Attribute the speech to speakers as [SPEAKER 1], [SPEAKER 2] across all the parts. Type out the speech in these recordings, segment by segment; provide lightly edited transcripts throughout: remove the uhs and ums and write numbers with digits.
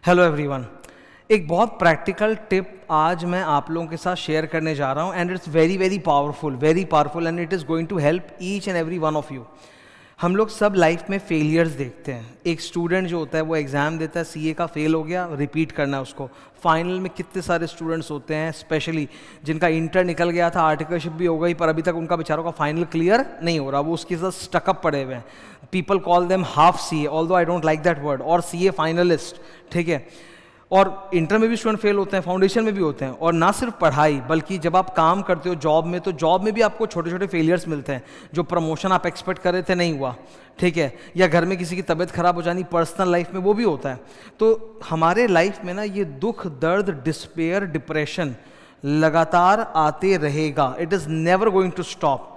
[SPEAKER 1] Hello everyone. एक बहुत practical tip आज मैं आप लोगों के साथ शेयर करने जा रहा हूँ and it's very powerful and it is going to help each and every one of you. हम लोग सब लाइफ में फेलियर्स देखते हैं। एक स्टूडेंट जो होता है वो एग्ज़ाम देता है, सीए का फेल हो गया, रिपीट करना है उसको। फाइनल में कितने सारे स्टूडेंट्स होते हैं स्पेशली जिनका इंटर निकल गया था, आर्टिकलशिप भी हो गई, पर अभी तक उनका बेचारों का फाइनल क्लियर नहीं हो रहा, वो उसके साथ स्टकअप पड़े हुए हैं। People call them half CA, although I don't like that word, और सीए फाइनलिस्ट, ठीक है। और इंटर में भी स्टूडेंट फेल होते हैं, फाउंडेशन में भी होते हैं। और ना सिर्फ पढ़ाई बल्कि जब आप काम करते हो जॉब में, तो जॉब में भी आपको छोटे छोटे फेलियर्स मिलते हैं। जो प्रमोशन आप एक्सपेक्ट कर रहे थे नहीं हुआ, ठीक है, या घर में किसी की तबीयत खराब हो जानी, पर्सनल लाइफ में वो भी होता है। तो हमारे लाइफ में ना ये दुख, दर्द, डिस्पेयर, डिप्रेशन लगातार आते रहेगा। It is never going to stop.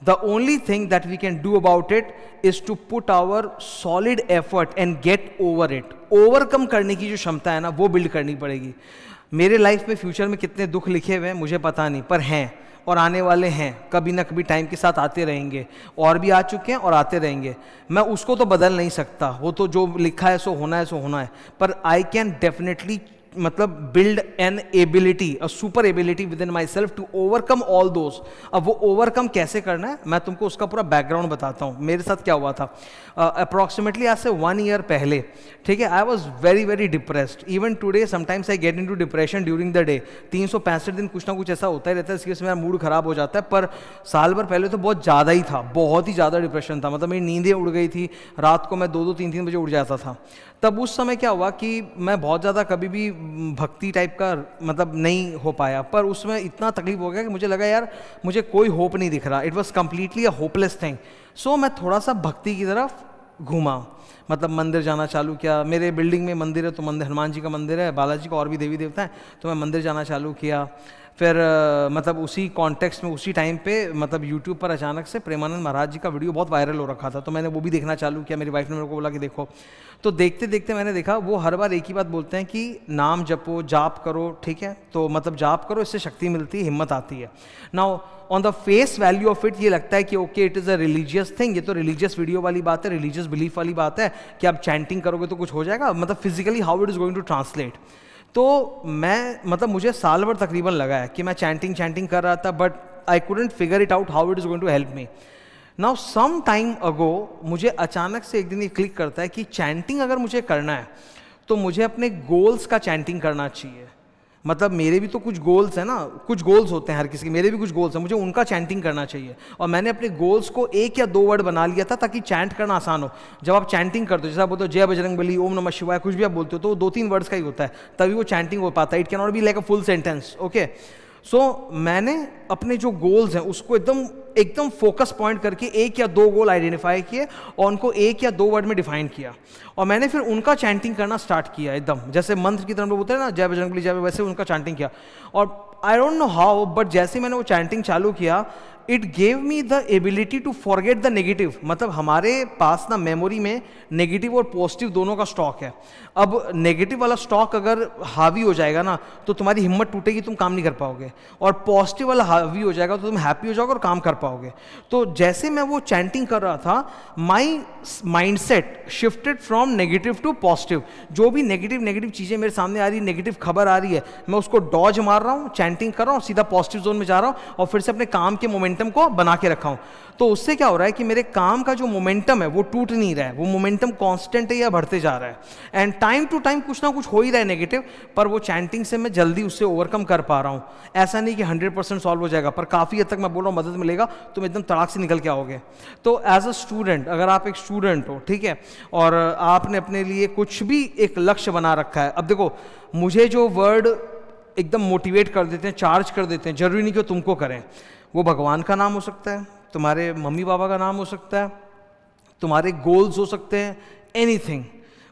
[SPEAKER 1] The only thing that we can do about it is to put our solid effort and get over it. Overcome करने की जो क्षमता है ना, वो बिल्ड करनी पड़ेगी। मेरे लाइफ में फ्यूचर में कितने दुख लिखे हुए हैं मुझे पता नहीं, पर हैं और आने वाले हैं, कभी ना कभी टाइम के साथ आते रहेंगे। और भी आ चुके हैं और आते रहेंगे। मैं उसको तो बदल नहीं सकता, वो तो जो लिखा है सो होना है, सो होना है। पर I can definitely build an ability, a super ability within myself to overcome all those. अब वो ओवरकम कैसे करना है मैं तुमको उसका पूरा बैकग्राउंड बताता हूँ। मेरे साथ क्या हुआ था अप्रॉक्सीमेटली आज से 1 ईयर पहले, ठीक है। I was very depressed. Even today sometimes I get into depression during the day. 365 दिन कुछ ना कुछ ऐसा होता ही रहता है, इसकी वजह से मेरा मूड खराब हो जाता है। पर साल भर पहले तो बहुत ज़्यादा ही था, बहुत ही ज़्यादा डिप्रेशन था। मतलब मेरी नींदें उड़ गई थी, रात को मैं 2-2, 3-3 बजे उठ जाता था। तब उस समय क्या हुआ कि मैं बहुत ज़्यादा कभी भी भक्ति टाइप का नहीं हो पाया। पर उसमें इतना तकलीफ हो गया कि मुझे लगा यार मुझे कोई होप नहीं दिख रहा। It was completely a hopeless thing. So मैं थोड़ा सा भक्ति की तरफ घूमा, मंदिर जाना चालू किया। मेरे बिल्डिंग में मंदिर है, तो मंदिर हनुमान जी का मंदिर है, बालाजी का, और भी देवी देवता हैं, तो मैं मंदिर जाना चालू किया। फिर उसी कॉन्टेक्स्ट में उसी टाइम पे यूट्यूब पर अचानक से प्रेमानंद महाराज जी का वीडियो बहुत वायरल हो रखा था, तो मैंने वो भी देखना चालू किया। मेरी वाइफ ने मेरे को बोला कि देखो, तो देखते देखते मैंने देखा वो हर बार एक ही बात बोलते हैं कि नाम जपो, जाप करो, ठीक है। तो जाप करो, इससे शक्ति मिलती है, हिम्मत आती है। Now on the face value of it ये लगता है कि okay it is a religious thing, ये तो रिलीजियस वीडियो वाली बात है, रिलीजियस बिलीफ वाली बात है कि आप चैंटिंग करोगे तो कुछ हो जाएगा, physically how it is going to translate. तो मैं मुझे साल भर तकरीबन लगा है कि मैं चैंटिंग कर रहा था, but I couldn't figure it out how it is going to help me. Now some time ago मुझे अचानक से एक दिन ये क्लिक करता है कि चैंटिंग अगर मुझे करना है तो मुझे अपने गोल्स का चैंटिंग करना चाहिए। मेरे भी तो कुछ गोल्स हैं ना, कुछ गोल्स होते हैं हर किसी के, मेरे भी कुछ गोल्स हैं, मुझे उनका चैंटिंग करना चाहिए। और मैंने अपने गोल्स को 1 या 2 वर्ड बना लिया था ताकि चैंट करना आसान हो। जब आप चैंटिंग करते हो, जैसे आप बोलते हो जय बजरंगबली, ओम नमः शिवाय, कुछ भी आप बोलते हो, तो वो 2-3 वर्ड्स का ही होता है, तभी वो चैंटिंग हो पाता है। It can not be like a full sentence, okay. So मैंने अपने जो गोल्स हैं उसको एकदम फोकस पॉइंट करके 1 या 2 गोल आइडेंटिफाई किए और उनको 1 या 2 वर्ड में डिफाइन किया। और मैंने फिर उनका चैंटिंग करना स्टार्ट किया, एकदम जैसे मंत्र की तरह बोलते हैं ना, जय बजरंगबली जय, वैसे उनका चैंटिंग किया। और I don't know how, but जैसे मैंने वो चैंटिंग चालू किया, it gave me the ability to forget the negative. हमारे पास ना मेमोरी में नेगेटिव और पॉजिटिव दोनों का स्टॉक है। अब नेगेटिव वाला स्टॉक अगर हावी हो जाएगा ना, तो तुम्हारी हिम्मत टूटेगी, तुम काम नहीं कर पाओगे। और पॉजिटिव वाला हावी हो जाएगा तो तुम हैप्पी हो जाओगे और काम कर पाओगे। तो जैसे मैं वो चैंटिंग कर रहा था, my mindset shifted from negative to positive. जो भी नेगेटिव चीज़ें मेरे सामने आ रही, नेगेटिव खबर आ रही है, मैं उसको डॉज मार रहा हूँ, चैंटिंग कर रहा हूँ, सीधा पॉजिटिव जोन में जा रहा हूँ और फिर से अपने काम के मोमेंटम को बना के रखा हूँ। तो उससे क्या हो रहा है कि मेरे काम का जो मोमेंटम है वो टूट नहीं रहा है, वो मोमेंटम कांस्टेंट है या बढ़ते जा रहा है। एंड टाइम टू टाइम कुछ ना कुछ हो ही रहा है नेगेटिव, पर वो चैंटिंग से मैं जल्दी उससे ओवरकम कर पा रहा हूँ। ऐसा नहीं कि 100% सॉल्व हो जाएगा, पर काफ़ी हद तक मैं बोल रहा हूँ मदद मिलेगा, तुम एकदम तड़ाक से निकल के आओगे। तो एज अ स्टूडेंट, अगर आप एक स्टूडेंट हो, ठीक है, और आपने अपने लिए कुछ भी एक लक्ष्य बना रखा है। अब देखो, मुझे जो वर्ड एकदम मोटिवेट कर देते हैं, चार्ज कर देते हैं, जरूरी नहीं कि तुमको करें। वो भगवान का नाम हो सकता है, तुम्हारे मम्मी पापा का नाम हो सकता है, तुम्हारे गोल्स हो सकते हैं, एनीथिंग।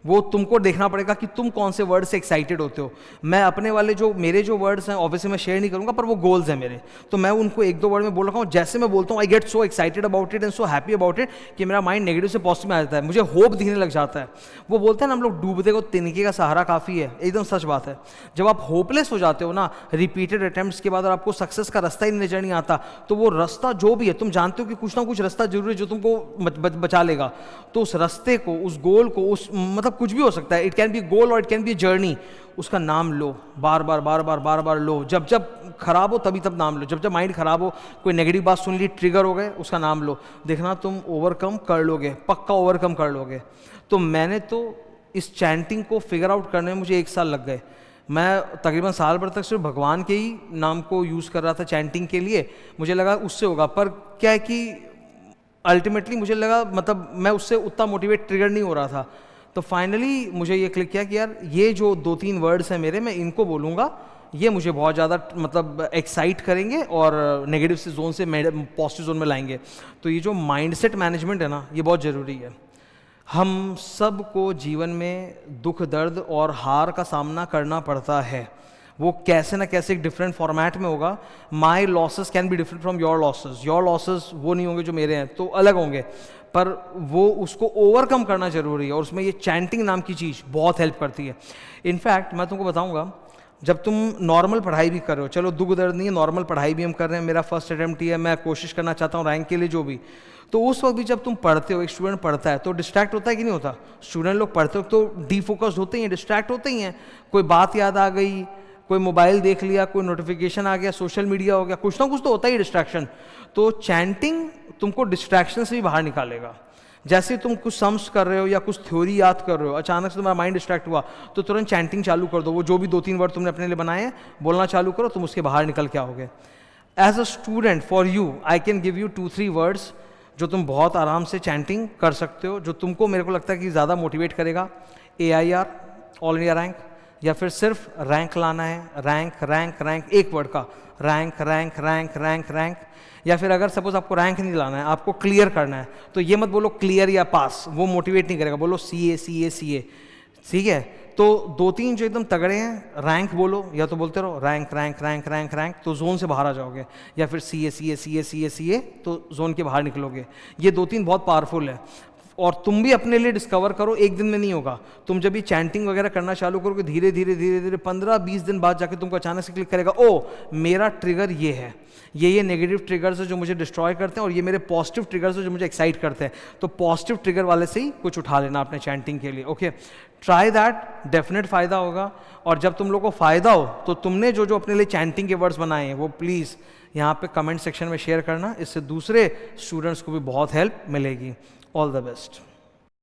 [SPEAKER 1] वो तुमको देखना पड़ेगा कि तुम कौन से वर्ड से एक्साइटेड होते हो। मैं अपने वाले मेरे जो वर्ड्स हैं ऑब्वियसली मैं शेयर नहीं करूंगा, पर वो गोल्स हैं मेरे, तो मैं उनको 1-2 वर्ड में बोल रखा हूँ। जैसे मैं बोलता हूँ, I get so excited about it and so happy about it कि मेरा माइंड नेगेटिव से पॉजिटिव में आ जाता है, मुझे होप दिखने लग जाता है। वो बोलते हैं ना, हम लोग डूबते को तिनके का सहारा काफ़ी है, एकदम सच बात है। जब आप होपलेस हो जाते हो ना, रिपीटेड अटेम्प्ट्स के बाद, और आपको सक्सेस का रास्ता ही नजर नहीं आता, तो वो रास्ता जो भी है, तुम जानते हो कि कुछ ना कुछ रास्ता जरूर है जो तुमको बचा लेगा। तो उस रास्ते को, उस गोल को, उस मतलब कुछ भी हो सकता है, इट कैन बी गोल और इट कैन बी जर्नी, उसका नाम लो, बार बार बार बार बार बार लो, जब जब खराब हो तभी तब नाम लो, जब जब माइंड खराब हो, कोई नेगेटिव बात सुन ली, ट्रिगर हो गए, उसका नाम लो, देखना तुम ओवरकम कर लोगे, पक्का ओवरकम कर लोगे। तो मैंने तो इस चैंटिंग को फिगर आउट करने में मुझे 1 साल लग गए। मैं तकरीबन साल भर तक सिर्फ भगवान के ही नाम को यूज़ कर रहा था चैंटिंग के लिए, मुझे लगा उससे होगा, पर क्या है कि अल्टीमेटली मुझे लगा मतलब मैं उससे उतना मोटिवेट ट्रिगर नहीं हो रहा था। तो फाइनली मुझे ये क्लिक किया कि यार ये जो 2-3 वर्ड्स हैं मेरे, मैं इनको बोलूँगा, ये मुझे बहुत ज़्यादा मतलब एक्साइट करेंगे और नेगेटिव से जोन से पॉजिटिव जोन में लाएंगे। तो ये जो माइंडसेट मैनेजमेंट है ना, ये बहुत ज़रूरी है। हम सब को जीवन में दुख दर्द और हार का सामना करना पड़ता है, वो कैसे ना कैसे एक डिफरेंट फॉर्मेट में होगा। My losses can be different from your losses, your losses वो नहीं होंगे जो मेरे हैं, तो अलग होंगे, पर वो उसको ओवरकम करना जरूरी है, और उसमें ये चैंटिंग नाम की चीज़ बहुत हेल्प करती है। इनफैक्ट मैं तुमको बताऊंगा, जब तुम नॉर्मल पढ़ाई भी कर रहे हो, चलो दुख दर्द नहीं है, नॉर्मल पढ़ाई भी हम कर रहे हैं, मेरा फर्स्ट अटेम्प्ट ही है, मैं कोशिश करना चाहता हूँ रैंक के लिए जो भी, तो उस वक्त भी जब तुम पढ़ते हो, एक स्टूडेंट पढ़ता है तो डिस्ट्रैक्ट होता है कि नहीं होता? स्टूडेंट लोग पढ़ते हो तो डीफोकस्ड होते ही हैं, डिस्ट्रैक्ट होते ही हैं, कोई बात याद आ गई, कोई मोबाइल देख लिया, कोई नोटिफिकेशन आ गया, सोशल मीडिया हो गया, कुछ ना कुछ तो होता ही डिस्ट्रैक्शन। तो चैंटिंग तुमको डिस्ट्रैक्शन से भी बाहर निकालेगा। जैसे तुम कुछ सम्स कर रहे हो या कुछ थ्योरी याद कर रहे हो, अचानक से तुम्हारा माइंड डिस्ट्रैक्ट हुआ, तो तुरंत चैंटिंग चालू कर दो, वो जो भी 2-3 वर्ड तुमने अपने लिए बनाए हैं बोलना चालू करो, तुम उसके बाहर निकल के आओगे। As a student for you I can give you 2-3 words जो तुम बहुत आराम से चैंटिंग कर सकते हो, जो तुमको मेरे को लगता है कि ज़्यादा मोटिवेट करेगा। AIR, ऑल इंडिया रैंक, या फिर सिर्फ रैंक लाना है, रैंक रैंक रैंक, एक वर्ड का rank rank rank rank rank. या फिर अगर सपोज आपको रैंक नहीं लाना है, आपको क्लियर करना है, तो ये मत बोलो क्लियर या पास, वो मोटिवेट नहीं करेगा, बोलो CA CA CA, ठीक है? तो 2-3 जो एकदम तगड़े हैं, रैंक बोलो, या तो बोलते रहो rank rank rank rank rank, तो जोन से बाहर आ जाओगे, या फिर CA CA CA CA CA, तो जोन के बाहर निकलोगे। ये 2-3 बहुत पावरफुल है, और तुम भी अपने लिए डिस्कवर करो, एक दिन में नहीं होगा। तुम जब भी चैंटिंग वगैरह करना चालू करोगे, धीरे धीरे धीरे धीरे 15-20 दिन बाद जाके तुमको अचानक से क्लिक करेगा, ओ मेरा ट्रिगर ये है, ये नेगेटिव ट्रिगर्स है जो मुझे डिस्ट्रॉय करते हैं, और ये मेरे पॉजिटिव ट्रिगर्स है जो मुझे एक्साइट करते हैं। तो पॉजिटिव ट्रिगर वाले से ही कुछ उठा लेना अपने चैंटिंग के लिए। ओके, ट्राई दैट, डेफिनेट फ़ायदा होगा। और जब तुम लोग को फ़ायदा हो तो तुमने जो जो अपने लिए चैंटिंग के वर्ड्स बनाए हैं वो प्लीज़ यहाँ पे कमेंट सेक्शन में शेयर करना, इससे दूसरे स्टूडेंट्स को भी बहुत हेल्प मिलेगी। All the best.